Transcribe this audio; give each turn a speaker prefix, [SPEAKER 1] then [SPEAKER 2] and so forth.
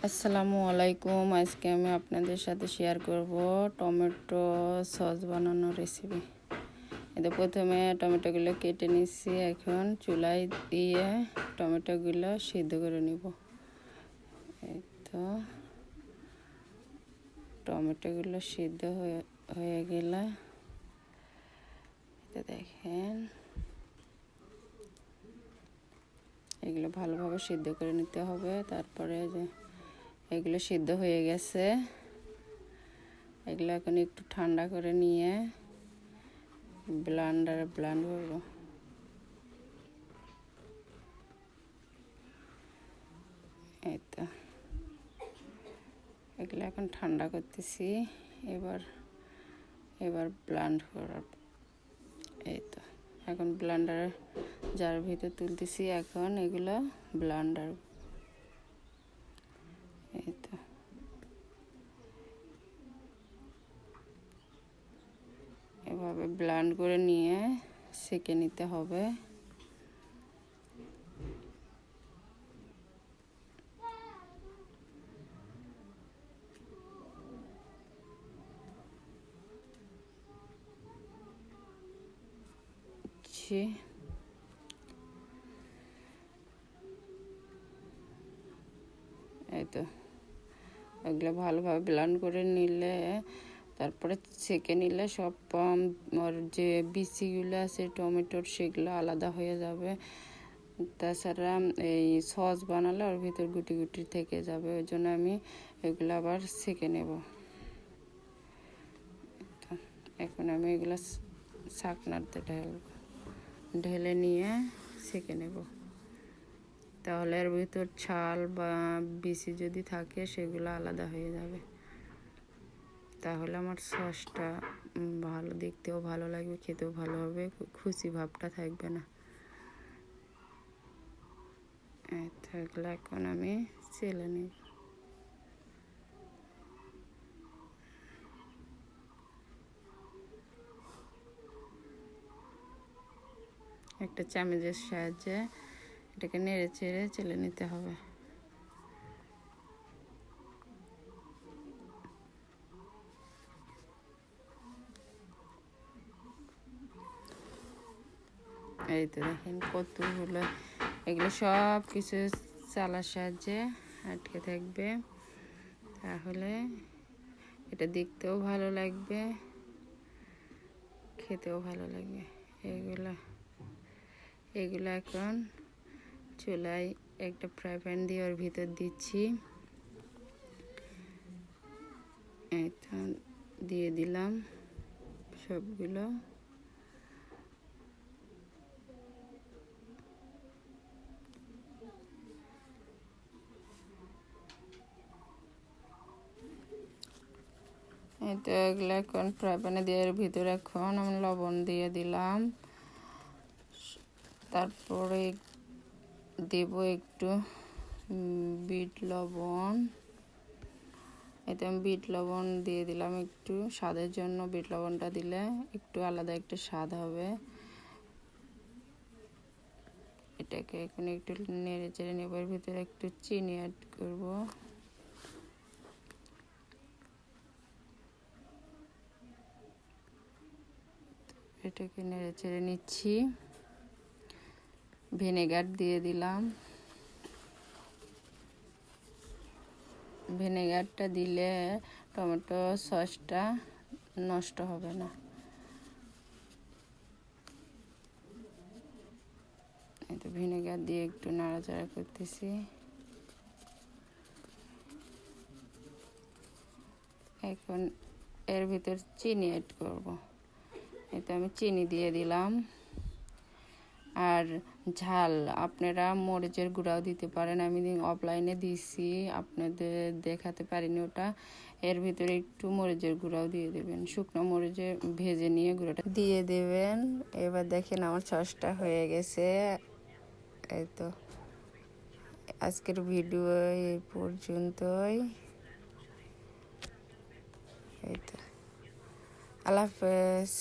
[SPEAKER 1] আসসালামু আলাইকুম। আজকে আমি আপনাদের সাথে শেয়ার করব টমেটো সস বানানোর রেসিপি। এতে প্রথমে টমেটোগুলো কেটে নিচ্ছি, এখন চুলায় দিয়ে টমেটোগুলো সিদ্ধ করে নিব। এই তো টমেটোগুলো সিদ্ধ হয়ে গেলে দেখেন এগুলো ভালোভাবে সিদ্ধ করে নিতে হবে। তারপরে যে এগুলো সিদ্ধ হয়ে গেছে, এগুলো এখন একটু ঠান্ডা করে নিয়ে ব্লেন্ডারে ব্লেন্ড করব। এই তো এগুলো এখন ঠান্ডা করতেছি, এবার ব্লেন্ড করার। এই তো এখন ব্লেন্ডারে যার ভিতর তুলতেছি, এখন এগুলো ব্লেন্ডার। এই তো এভাবে ব্লেন্ড করে নিয়ে সেঁকে নিতে হবে। এই তো এগুলো ভালোভাবে ব্লেন্ড করে নিলে, তারপরে ছেঁকে নিলে সব ওর যে বিচিগুলো আছে টমেটোর, সেগুলো আলাদা হয়ে যাবে। তাছাড়া এই সস বানালে ওর ভিতর গুটি গুটি থেকে যাবে, ওই জন্য আমি এগুলো আবার ছেঁকে নেব। এখন আমি এগুলো ছাঁকনাতে ঢেলে নিয়ে ছেঁকে নেব। তাহলে এর ভিতর ছাল বা বিচি যদি থাকে সেগুলো আলাদা হয়ে যাবে। তাহলে আমার সসটা ভালো, দেখতেও ভালো লাগবে, খেতেও ভালো হবে, খুশি ভাবটা থাকবে না। এগুলো এখন আমি চেলে নিই। একটা চামচের সাহায্যে এটাকে নেড়ে চেড়ে চেলে নিতে হবে। এই তো দেখেন কতগুলো, এগুলো সব কিছু চালার সাহায্যে আটকে থাকবে, তাহলে এটা দেখতেও ভালো লাগবে, খেতেও ভালো লাগবে। এগুলো এখন চুলায় একটা ফ্রাই প্যান দিয়ে ওর ভিতর দিচ্ছি। এই তো দিয়ে দিলাম সবগুলো। এই তো এগুলো এখন ফ্রাই প্যানে দিয়ে এর ভিতরে এখন আমি লবণ দিয়ে দিলাম, তারপরে দেব একটু বিট লবণ। এতে আমি বিট লবণ দিয়ে দিলাম একটু স্বাদের জন্য। বিট লবণটা দিলে একটু আলাদা একটা স্বাদ হবে। এটাকে এখন একটু নেড়ে চেড়ে নেব। এর ভিতরে একটু চিনি অ্যাড করব। এটাকে নেড়ে চেড়ে নিচ্ছি। ভিনেগার দিয়ে দিলাম। ভিনেগারটা দিলে টমেটো সসটা নষ্ট হবে না। এটা ভিনেগার দিয়ে একটু নাড়াচাড়া করতেছি। এখন এর ভিতর চিনি অ্যাড করব। এতে আমি চিনি দিয়ে দিলাম। আর ঝাল আপনারা মরিচের গুঁড়াও দিতে পারেন, আমি অফলাইনে দিছি, আপনাদের দেখাতে পারিনি ওটা। এর ভিতরে একটু মরিচের গুঁড়াও দিয়ে দেবেন, শুকনো মরিচে ভেজে নিয়ে গুঁড়োটা দিয়ে দেবেন। এবার দেখেন আমার সসটা হয়ে গেছে। এই তো আজকের ভিডিও এই পর্যন্তই। এই তো আল্লাহ হাফেজ।